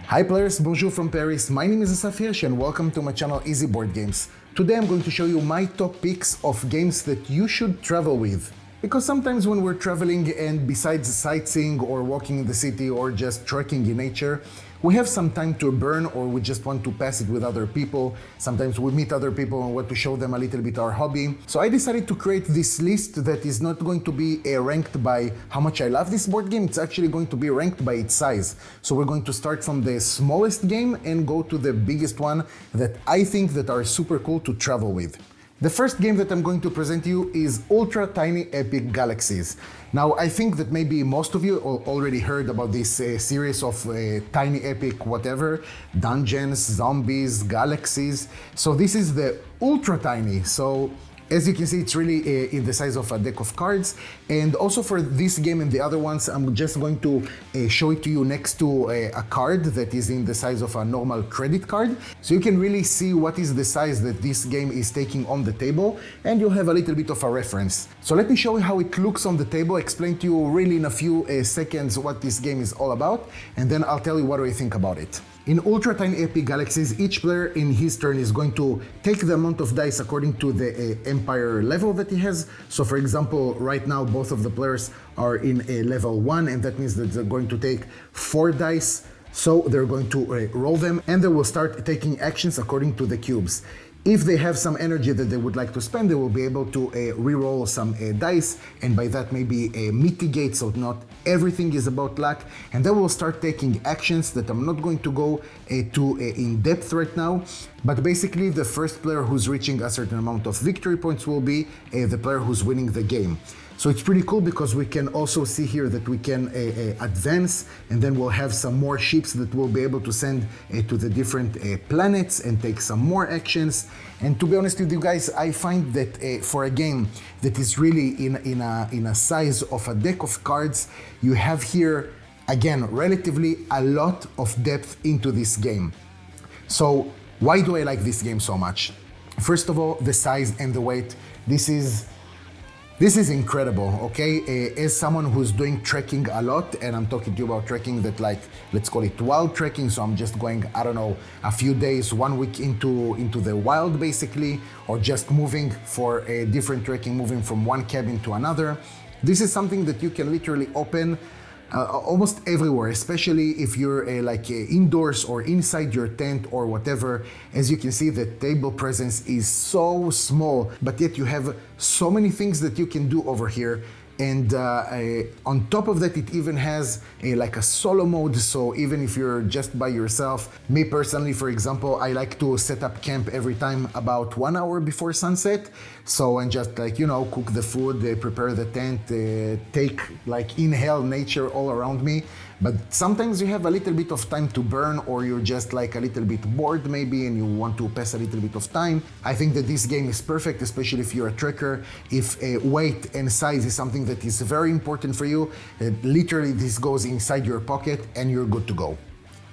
Hi players, bonjour from Paris. My name is Asaf and welcome to my channel Easy Board Games. Today I'm going to show you my top picks of games that you should travel with. Because sometimes when we're traveling and besides sightseeing or walking in the city or just trekking in nature, we have some time to burn or we just want to pass it with other people. Sometimes we meet other people and want to show them a little bit our hobby. So I decided to create this list that is not going to be ranked by how much I love this board game, it's actually going to be ranked by its size. So we're going to start from the smallest game and go to the biggest one that I think that are super cool to travel with. The first game that I'm going to present to you is Ultra Tiny Epic Galaxies. Now, I think that maybe most of you already heard about this series of tiny epic whatever, dungeons, zombies, galaxies. So this is the ultra tiny. So as you can see, it's really in the size of a deck of cards. And also for this game and the other ones, I'm just going to show it to you next to a card that is in the size of a normal credit card. So you can really see what is the size that this game is taking on the table, and you'll have a little bit of a reference. So let me show you how it looks on the table, explain to you really in a few seconds what this game is all about, and then I'll tell you what do I think about it. In Ultra Tiny Epic Galaxies, each player in his turn is going to take the amount of dice according to the empire level that he has. So for example, right now both of the players are in a level 1, and that means that they're going to take 4 dice. So they're going to roll them and they will start taking actions according to the cubes. If they have some energy that they would like to spend, they will be able to re-roll some dice, and by that maybe mitigate, so not everything is about luck, and they will start taking actions that I'm not going to go to in depth right now, but basically the first player who's reaching a certain amount of victory points will be the player who's winning the game. So it's pretty cool because we can also see here that we can advance, and then we'll have some more ships that we'll be able to send to the different planets and take some more actions. And to be honest with you guys, I find that for a game that is really in a size of a deck of cards, you have here, again, relatively a lot of depth into this game. So why do I like this game so much? First of all, the size and the weight. This is incredible, okay? As someone who's doing trekking a lot, and I'm talking to you about trekking that, like, let's call it wild trekking, so I'm just going, I don't know, a few days, 1 week into the wild basically, or just moving for a different trekking, moving from one cabin to another. This is something that you can literally open almost everywhere, especially if you're indoors or inside your tent or whatever. As you can see, the table presence is so small, but yet you have so many things that you can do over here. And on top of that, it even has like a solo mode, so even if you're just by yourself. Me personally, for example, I like to set up camp every time about 1 hour before sunset, so and just cook the food, prepare the tent, inhale nature all around me. But sometimes you have a little bit of time to burn, or you're just a little bit bored maybe and you want to pass a little bit of time. I think that this game is perfect, especially if you're a trekker. If weight and size is something that is very important for you, literally this goes inside your pocket and you're good to go.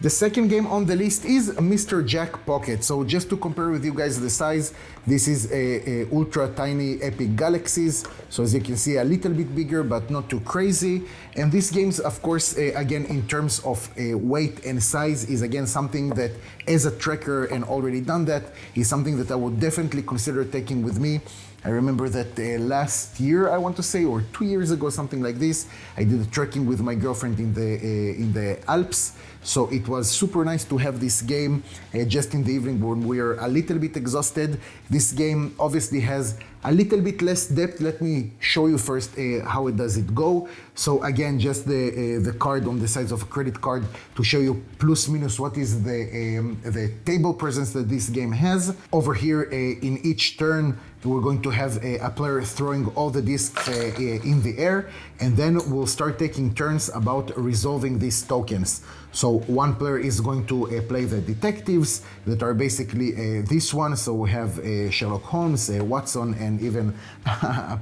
The second game on the list is Mr. Jack Pocket. So just to compare with you guys the size, this is a Ultra Tiny Epic Galaxies. So as you can see, a little bit bigger, but not too crazy. And these games, of course, again, in terms of weight and size, is again something that as a trekker and already done that, is something that I would definitely consider taking with me. I remember that last year, I want to say, or 2 years ago, something like this, I did a trekking with my girlfriend in the Alps. So it was super nice to have this game just in the evening when we're a little bit exhausted. This game obviously has a little bit less depth. Let me show you first how does it go. So again, just the card on the size of a credit card to show you plus minus what is the table presence that this game has. Over here in each turn, we're going to have a player throwing all the discs in the air, and then we'll start taking turns about resolving these tokens. So one player is going to play the detectives that are basically this one. So we have Sherlock Holmes, Watson, and even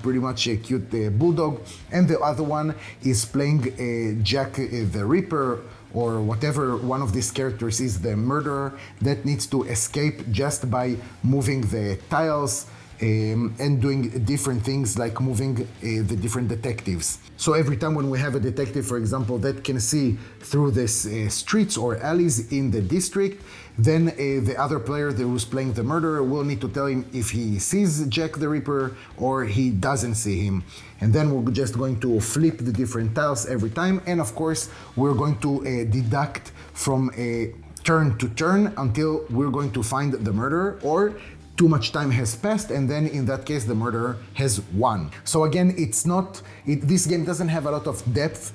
pretty much a cute bulldog. And the other one is playing Jack the Ripper, or whatever one of these characters is, the murderer that needs to escape just by moving the tiles. and doing different things like moving the different detectives. So every time when we have a detective, for example, that can see through these streets or alleys in the district, then the other player that was playing the murderer will need to tell him if he sees Jack the Ripper or he doesn't see him. And then we're just going to flip the different tiles every time. And of course, we're going to deduct from a turn to turn until we're going to find the murderer, or too much time has passed, and then in that case the murderer has won. So again, this game doesn't have a lot of depth,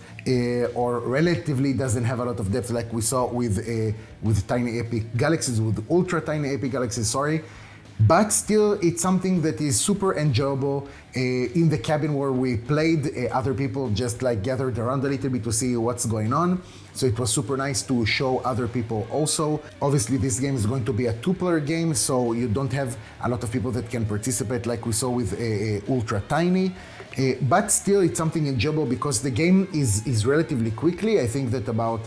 or relatively doesn't have a lot of depth like we saw with Tiny Epic Galaxies, with Ultra Tiny Epic Galaxies, sorry. But still, it's something that is super enjoyable. In the cabin where we played, other people just like gathered around a little bit to see what's going on. So it was super nice to show other people also. Obviously, this game is going to be a two-player game, so you don't have a lot of people that can participate like we saw with Ultra Tiny. But still, it's something enjoyable because the game is relatively quickly. I think that about,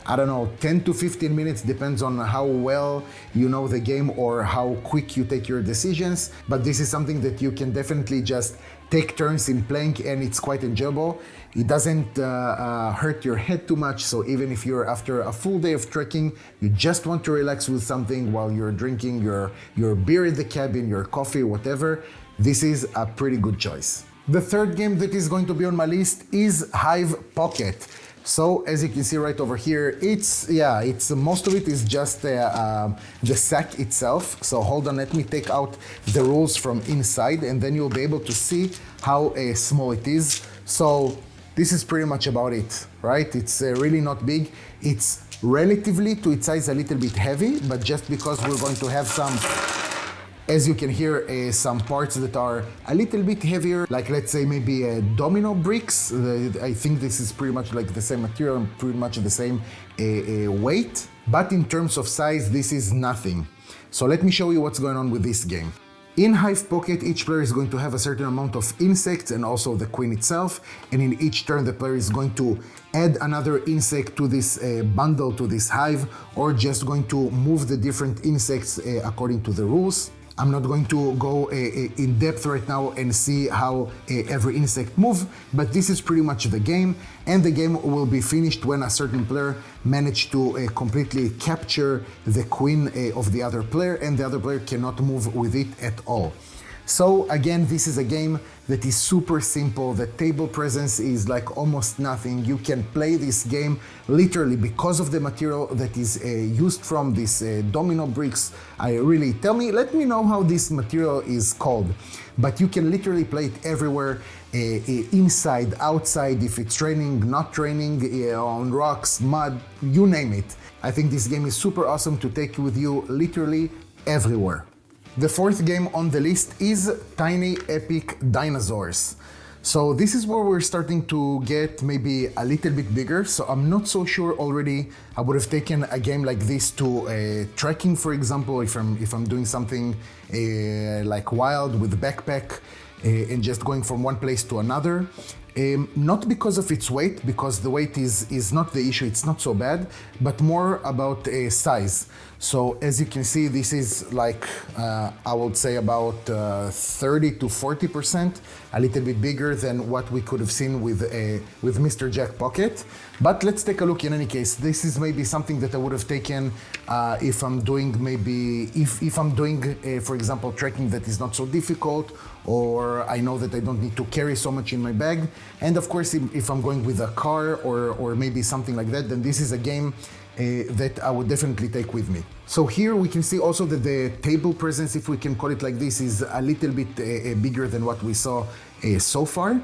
I don't know, 10 to 15 minutes, depends on how well you know the game or how quick you take your decisions. But this is something that you can definitely just take turns in playing, and it's quite enjoyable. It doesn't hurt your head too much, so even if you're after a full day of trekking, you just want to relax with something while you're drinking your beer in the cabin, your coffee, whatever, this is a pretty good choice. The third game that is going to be on my list is Hive Pocket. So as you can see right over here, it's most of it is just the sack itself. So hold on, let me take out the rules from inside, and then you'll be able to see how small it is. So this is pretty much about it, right? It's really not big. It's relatively to its size a little bit heavy, but just because we're going to have some, as you can hear, some parts that are a little bit heavier, like let's say maybe domino bricks. I think this is pretty much like the same material and pretty much the same weight. But in terms of size, this is nothing. So let me show you what's going on with this game. In Hive Pocket, each player is going to have a certain amount of insects and also the queen itself. And in each turn, the player is going to add another insect to this bundle, to this hive, or just going to move the different insects according to the rules. I'm not going to go in depth right now and see how every insect moves, but this is pretty much the game, and the game will be finished when a certain player managed to completely capture the queen of the other player, and the other player cannot move with it at all. So again, this is a game that is super simple. The table presence is like almost nothing. You can play this game literally because of the material that is used from these domino bricks. Let me know how this material is called. But you can literally play it everywhere, inside, outside, if it's raining, not raining, on rocks, mud, you name it. I think this game is super awesome to take with you literally everywhere. The fourth game on the list is Tiny Epic Dinosaurs. So this is where we're starting to get maybe a little bit bigger. So I'm not so sure already I would have taken a game like this to trekking, for example, if I'm doing something like wild with a backpack and just going from one place to another. Not because of its weight, because the weight is not the issue, it's not so bad, but more about size. So as you can see, this is like, I would say about 30 to 40%, a little bit bigger than what we could have seen with Mr. Jack Pocket. But let's take a look in any case. This is maybe something that I would have taken if I'm doing for example, trekking that is not so difficult, or I know that I don't need to carry so much in my bag. And of course, if I'm going with a car or maybe something like that, then this is a game that I would definitely take with me. So here we can see also that the table presence, if we can call it like this, is a little bit bigger than what we saw so far.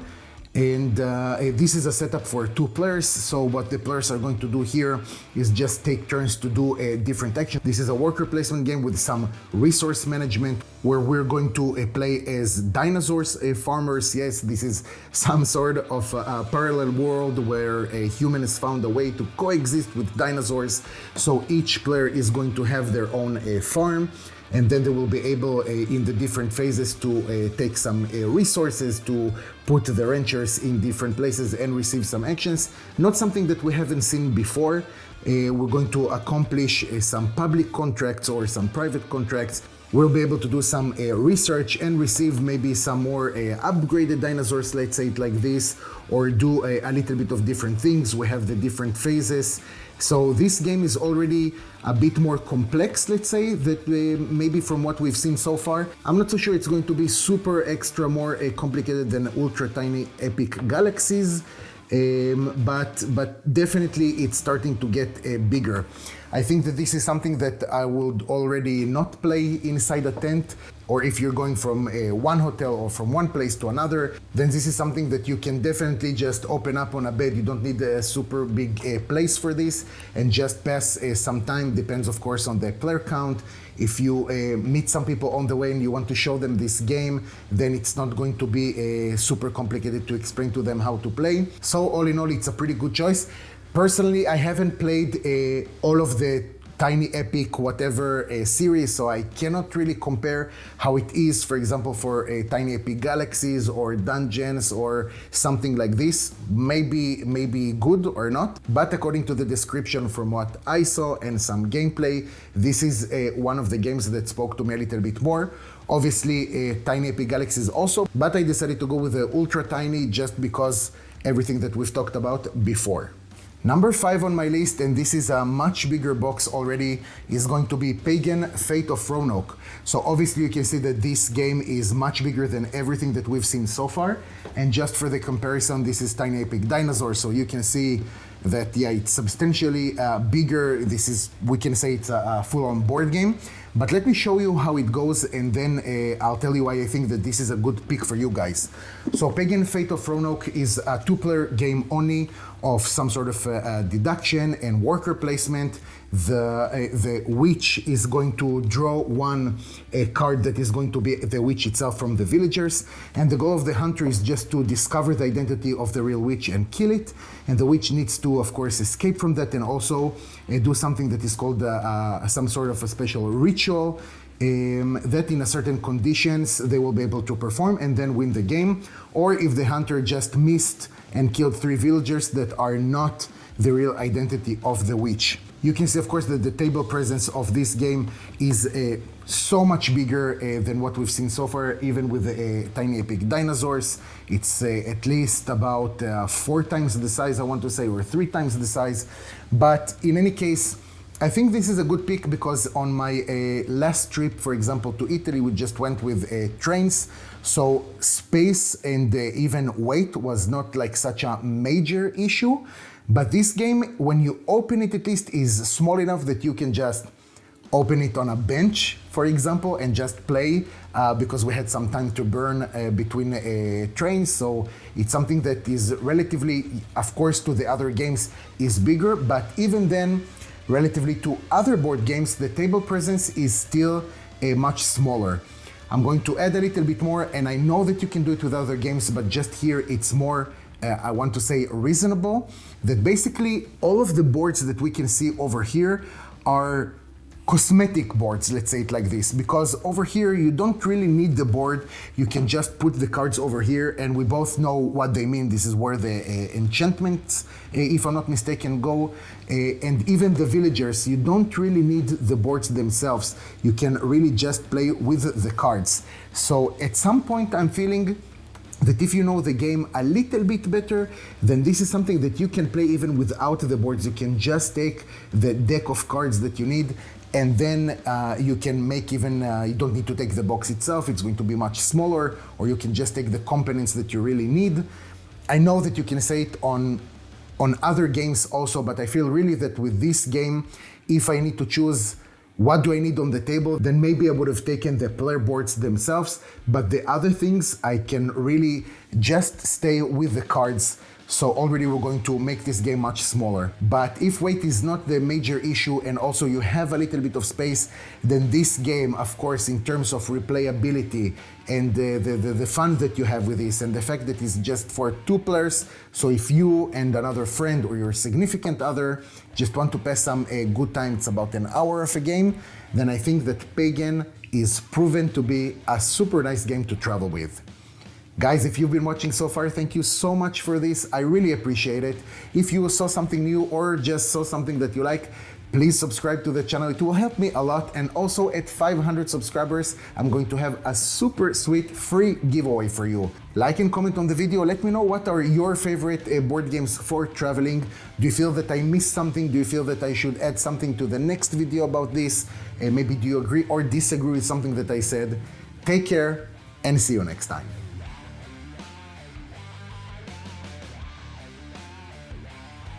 And this is a setup for 2 players. So what the players are going to do here is just take turns to do a different action. This is a worker placement game with some resource management, where we're going to play as dinosaurs, farmers. Yes, this is some sort of a parallel world where a human has found a way to coexist with dinosaurs. So each player is going to have their own farm. And then they will be able, in the different phases, to take some resources, to put the ranchers in different places and receive some actions. Not something that we haven't seen before. We're going to accomplish some public contracts or some private contracts. we'll be able to do some research and receive maybe some more upgraded dinosaurs, let's say it like this, or do a little bit of different things. We have the different phases. So this game is already a bit more complex, let's say, that maybe from what we've seen so far. I'm not so sure it's going to be super extra more complicated than Ultra Tiny Epic Galaxies, but definitely it's starting to get bigger. I think that this is something that I would already not play inside a tent, or if you're going from one hotel or from one place to another, then this is something that you can definitely just open up on a bed. You don't need a super big place for this, and just pass some time. Depends, of course, on the player count. If you meet some people on the way and you want to show them this game, then it's not going to be super complicated to explain to them how to play. So all in all, it's a pretty good choice. Personally, I haven't played all of the Tiny Epic whatever series, so I cannot really compare how it is, for example, for Tiny Epic Galaxies or Dungeons or something like this. Maybe good or not, but according to the description from what I saw and some gameplay, this is one of the games that spoke to me a little bit more. Obviously, Tiny Epic Galaxies also, but I decided to go with the Ultra Tiny just because everything that we've talked about before. Number 5 on my list, and this is a much bigger box already, is going to be Pagan Fate of Roanoke. So obviously you can see that this game is much bigger than everything that we've seen so far. And just for the comparison, this is Tiny Epic Dinosaur, so you can see that, yeah, it's substantially bigger. This is, we can say it's a full-on board game. But let me show you how it goes, and then I'll tell you why I think that this is a good pick for you guys. So Pagan Fate of Roanoke is a 2-player game only of some sort of deduction and worker placement. The witch is going to draw one card that is going to be the witch itself from the villagers, and the goal of the hunter is just to discover the identity of the real witch and kill it, and the witch needs to, of course, escape from that and also do something that is called some sort of a special ritual that in a certain conditions they will be able to perform and then win the game. Or if the hunter just missed and killed 3 villagers that are not the real identity of the witch. You can see, of course, that the table presence of this game is so much bigger than what we've seen so far, even with the Tiny Epic Dinosaurs. It's at least about 4 times the size, I want to say, or 3 times the size. But in any case, I think this is a good pick because on my last trip, for example, to Italy, we just went with trains. So space and even weight was not like such a major issue. But this game, when you open it at least, is small enough that you can just open it on a bench, for example, and just play because we had some time to burn between trains. So it's something that is relatively, of course, to the other games is bigger, but even then, relatively to other board games, the table presence is still much smaller. I'm going to add a little bit more, and I know that you can do it with other games, but just here it's more, I want to say, reasonable, that basically all of the boards that we can see over here are cosmetic boards, let's say it like this, because over here you don't really need the board. You can just put the cards over here, and we both know what they mean. This is where the enchantments, if I'm not mistaken, go. And even the villagers, you don't really need the boards themselves. You can really just play with the cards. So at some point I'm feeling that if you know the game a little bit better, then this is something that you can play even without the boards. You can just take the deck of cards that you need, and then you can make even, you don't need to take the box itself, it's going to be much smaller, or you can just take the components that you really need. I know that you can say it on other games also, but I feel really that with this game, if I need to choose what do I need on the table, then maybe I would have taken the player boards themselves, but the other things I can really just stay with the cards. So already we're going to make this game much smaller. But if weight is not the major issue and also you have a little bit of space, then this game, of course, in terms of replayability and the fun that you have with this and the fact that it's just for 2 players, so if you and another friend or your significant other just want to pass some good time, it's about an hour of a game, then I think that Pagan is proven to be a super nice game to travel with. Guys, if you've been watching so far, thank you so much for this. I really appreciate it. If you saw something new or just saw something that you like, Please subscribe to the channel, it will help me a lot. And also at 500 subscribers, I'm going to have a super sweet free giveaway for you. Like and comment on the video, let me know what are your favorite board games for traveling. Do you feel that I missed something? Do you feel that I should add something to the next video about this? Maybe do you agree or disagree with something that I said? Take care and see you next time.